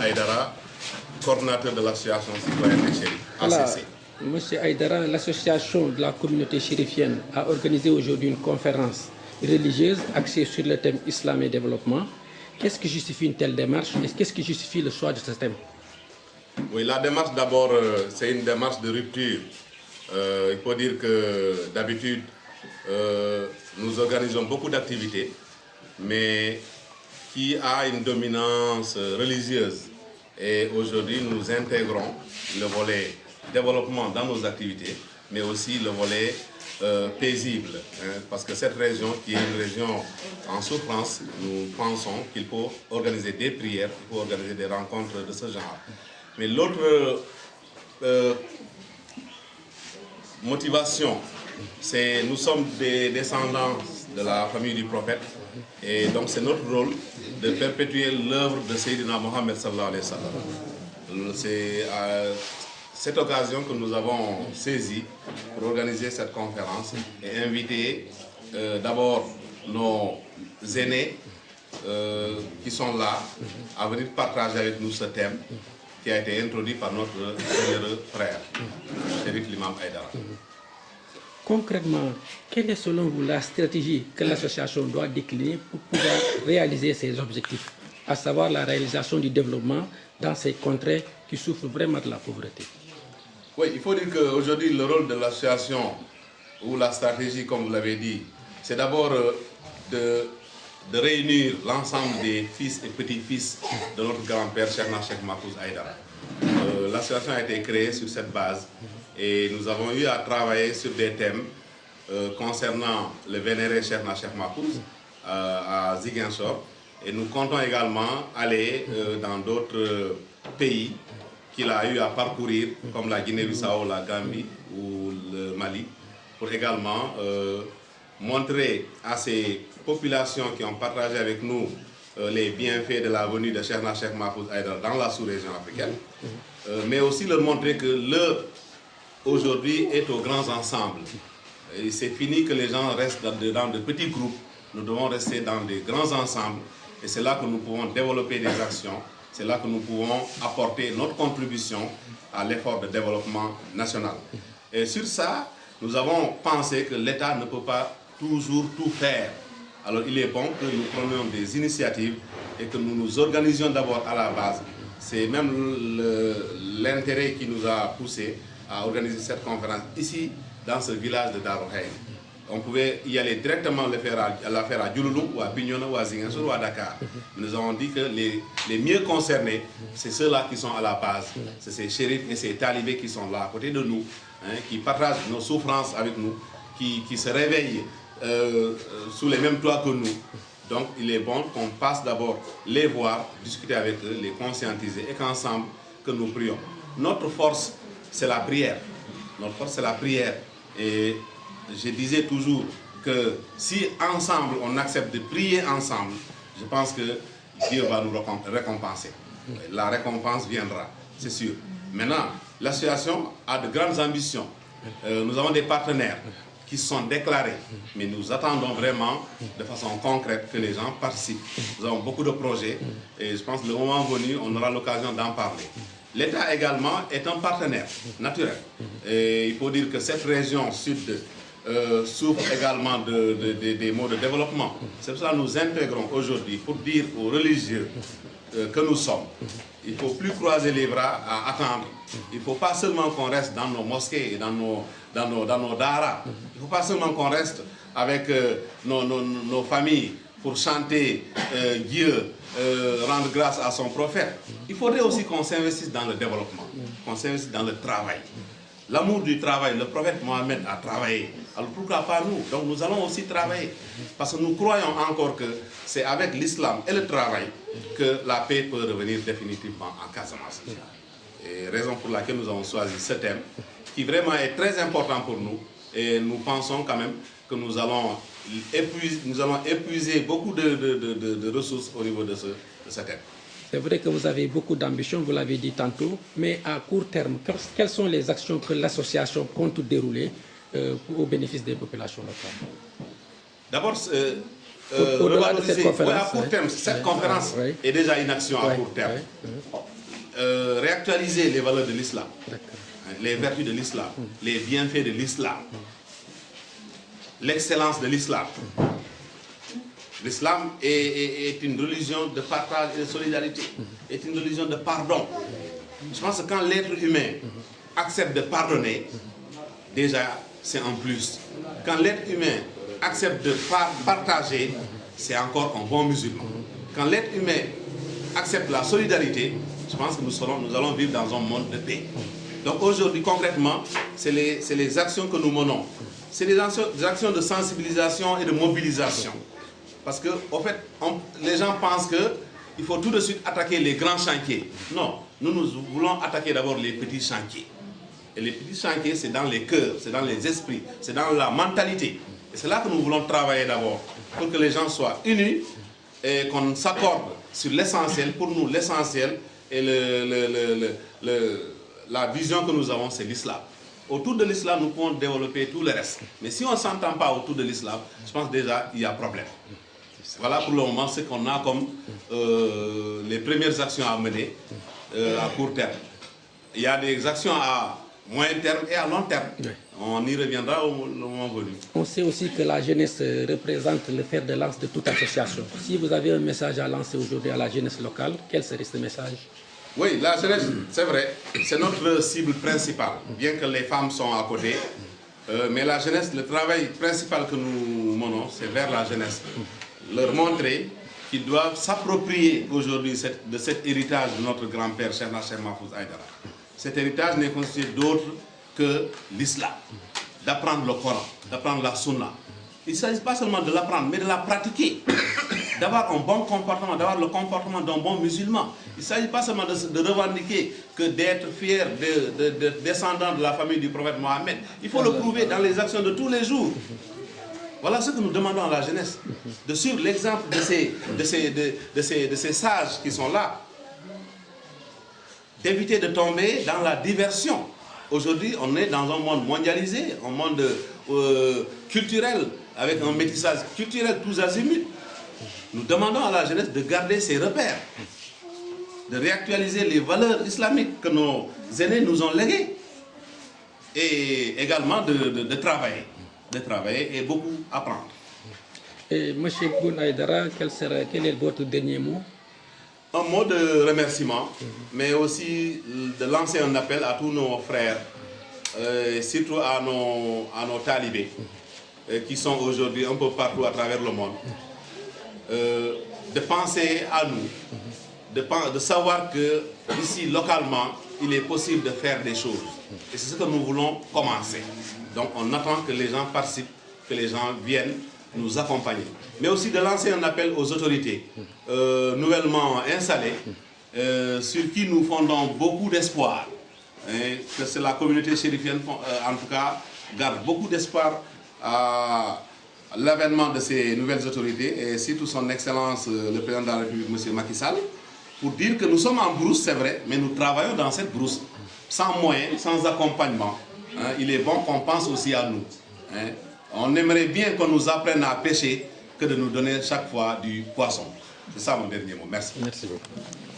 Aïdara, coordinateur de l'association citoyenne des Chérifs, ACC. Monsieur Aïdara, l'association de la communauté chérifienne a organisé aujourd'hui une conférence religieuse axée sur le thème Islam et développement. Qu'est-ce qui justifie une telle démarche et qu'est-ce qui justifie le choix de ce thème? Oui, la démarche d'abord, c'est une démarche de rupture. Il faut dire que d'habitude, nous organisons beaucoup d'activités, mais qui a une dominance religieuse. Et aujourd'hui, nous intégrons le volet développement dans nos activités, mais aussi le volet paisible. Parce que cette région, qui est une région en souffrance, nous pensons qu'il faut organiser des prières, il faut organiser des rencontres de ce genre. Mais l'autre motivation, c'est nous sommes des descendants de la famille du prophète, et donc c'est notre rôle de perpétuer l'œuvre de Sayyidina Mohammed sallallahu alayhi wa sallam. C'est à cette occasion que nous avons saisi pour organiser cette conférence et inviter d'abord nos aînés qui sont là à venir partager avec nous ce thème qui a été introduit par notre généreux frère, Chérif l'imam Aïdara. Concrètement, quelle est selon vous la stratégie que l'association doit décliner pour pouvoir réaliser ses objectifs, à savoir la réalisation du développement dans ces contrées qui souffrent vraiment de la pauvreté? Oui, il faut dire qu'aujourd'hui, le rôle de l'association, ou la stratégie, comme vous l'avez dit, c'est d'abord de réunir l'ensemble des fils et petits-fils de notre grand-père, Cheikhna Cheikh Mahfouz Aïdara. L'association a été créée sur cette base et nous avons eu à travailler sur des thèmes concernant le vénéré Cheikhna Cheikh Mahfouz à Ziguinchor. Et nous comptons également aller dans d'autres pays qu'il a eu à parcourir, comme la Guinée-Bissau, la Gambie ou le Mali, pour également montrer à ces populations qui ont partagé avec nous les bienfaits de la venue de Cheikhna Cheikh Mahfouz Aïdara dans la sous-région africaine, mais aussi leur montrer que l'heure aujourd'hui est aux grands ensembles. C'est fini que les gens restent dans de petits groupes, nous devons rester dans des grands ensembles et c'est là que nous pouvons développer des actions, c'est là que nous pouvons apporter notre contribution à l'effort de développement national. Et sur ça, nous avons pensé que l'État ne peut pas toujours tout faire. Alors il est bon que nous prenions des initiatives et que nous nous organisions d'abord à la base. C'est même l'intérêt qui nous a poussé à organiser cette conférence ici, dans ce village de Darohaï. On pouvait y aller directement la faire à Djouloulou, ou à Bignona, ou à Ziguinchor, ou à Dakar. Nous avons dit que les mieux concernés, c'est ceux-là qui sont à la base. C'est ces chérifs et ces talibés qui sont là à côté de nous, hein, qui partagent nos souffrances avec nous, qui se réveillent sous les mêmes toits que nous. Donc il est bon qu'on passe d'abord les voir, discuter avec eux, les conscientiser et qu'ensemble que nous prions. Notre force, c'est la prière. Notre force, c'est la prière. Et je disais toujours que si ensemble on accepte de prier ensemble, je pense que Dieu va nous récompenser. La récompense viendra, c'est sûr. Maintenant, l'association a de grandes ambitions. Nous avons des partenaires qui sont déclarés, mais nous attendons vraiment de façon concrète que les gens participent. Nous avons beaucoup de projets et je pense que le moment venu, on aura l'occasion d'en parler. L'État également est un partenaire naturel. Et il faut dire que cette région sud souffre également des maux de développement. C'est pour ça que nous intégrons aujourd'hui pour dire aux religieux que nous sommes. Il ne faut plus croiser les bras à attendre. Il ne faut pas seulement qu'on reste dans nos mosquées et dans nos daras. Il ne faut pas seulement qu'on reste avec nos familles pour chanter Dieu, rendre grâce à son prophète. Il faudrait aussi qu'on s'investisse dans le développement, qu'on s'investisse dans le travail. L'amour du travail, le prophète Mohammed a travaillé. Alors pourquoi pas nous? Donc nous allons aussi travailler. Parce que nous croyons encore que c'est avec l'islam et le travail que la paix peut revenir définitivement en Casamance. Et raison pour laquelle nous avons choisi ce thème, qui vraiment est très important pour nous. Et nous pensons quand même que nous allons épuiser beaucoup de ressources au niveau de ce thème. C'est vrai que vous avez beaucoup d'ambition, vous l'avez dit tantôt, mais à court terme, quelles sont les actions que l'association compte dérouler au bénéfice des populations locales? D'abord, Au-delà de cette conférence, à court terme, cette conférence est déjà une action à court terme. Réactualiser les valeurs de l'islam, les vertus de l'islam, les bienfaits de l'islam, l'excellence de l'islam. L'islam est une religion de partage et de solidarité, est une religion de pardon. Je pense que quand l'être humain accepte de pardonner, déjà c'est un plus. Quand l'être humain accepte de partager, c'est encore un bon musulman. Quand l'être humain accepte la solidarité, je pense que nous allons vivre dans un monde de paix. Donc aujourd'hui, concrètement, c'est les actions que nous menons. C'est des actions de sensibilisation et de mobilisation. Parce que, en fait, les gens pensent qu'il faut tout de suite attaquer les grands chantiers. Non, nous voulons attaquer d'abord les petits chantiers. Et les petits chantiers, c'est dans les cœurs, c'est dans les esprits, c'est dans la mentalité. Et c'est là que nous voulons travailler d'abord, pour que les gens soient unis et qu'on s'accorde sur l'essentiel. Pour nous, l'essentiel et la vision que nous avons, c'est l'islam. Autour de l'islam, nous pouvons développer tout le reste. Mais si on ne s'entend pas autour de l'islam, je pense déjà qu'il y a problème. Voilà pour le moment ce qu'on a comme les premières actions à mener à court terme. Il y a des actions à moyen terme et à long terme. On y reviendra au moment venu. On sait aussi que la jeunesse représente le fer de lance de toute association. Si vous avez un message à lancer aujourd'hui à la jeunesse locale, quel serait ce message? Oui, la jeunesse, c'est vrai, c'est notre cible principale, bien que les femmes sont à côté. Mais la jeunesse, le travail principal que nous menons, c'est vers la jeunesse. Leur montrer qu'ils doivent s'approprier aujourd'hui de cet héritage de notre grand-père, Cheikh Mahfouz Aïdara. Cet héritage n'est constitué d'autre que l'islam, d'apprendre le Coran, d'apprendre la sunna. Il ne s'agit pas seulement de l'apprendre, mais de la pratiquer, d'avoir un bon comportement, d'avoir le comportement d'un bon musulman. Il ne s'agit pas seulement de revendiquer que d'être fier de descendant de la famille du prophète Mohammed. Il faut le prouver dans les actions de tous les jours. Voilà ce que nous demandons à la jeunesse, de suivre l'exemple de ces sages qui sont là, d'éviter de tomber dans la diversion. Aujourd'hui, on est dans un monde mondialisé, un monde culturel, avec un métissage culturel tous azimuts. Nous demandons à la jeunesse de garder ses repères, de réactualiser les valeurs islamiques que nos aînés nous ont léguées, et également de travailler et beaucoup apprendre. Et M. Boun Aïdara, quel est votre dernier mot? Un mot de remerciement, mais aussi de lancer un appel à tous nos frères, surtout à nos talibés, qui sont aujourd'hui un peu partout à travers le monde, de penser à nous, de savoir que ici, localement, il est possible de faire des choses. Et c'est ce que nous voulons commencer. Donc on attend que les gens participent, que les gens viennent nous accompagner. Mais aussi de lancer un appel aux autorités nouvellement installées, sur qui nous fondons beaucoup d'espoir. Que c'est la communauté chérifienne, en tout cas, garde beaucoup d'espoir à l'avènement de ces nouvelles autorités, et surtout son Excellence le Président de la République, M. Macky Sall, pour dire que nous sommes en brousse, c'est vrai, mais nous travaillons dans cette brousse, sans moyens, sans accompagnement. Il est bon qu'on pense aussi à nous. On aimerait bien qu'on nous apprenne à pêcher que de nous donner chaque fois du poisson. C'est ça mon dernier mot. Merci. Merci beaucoup.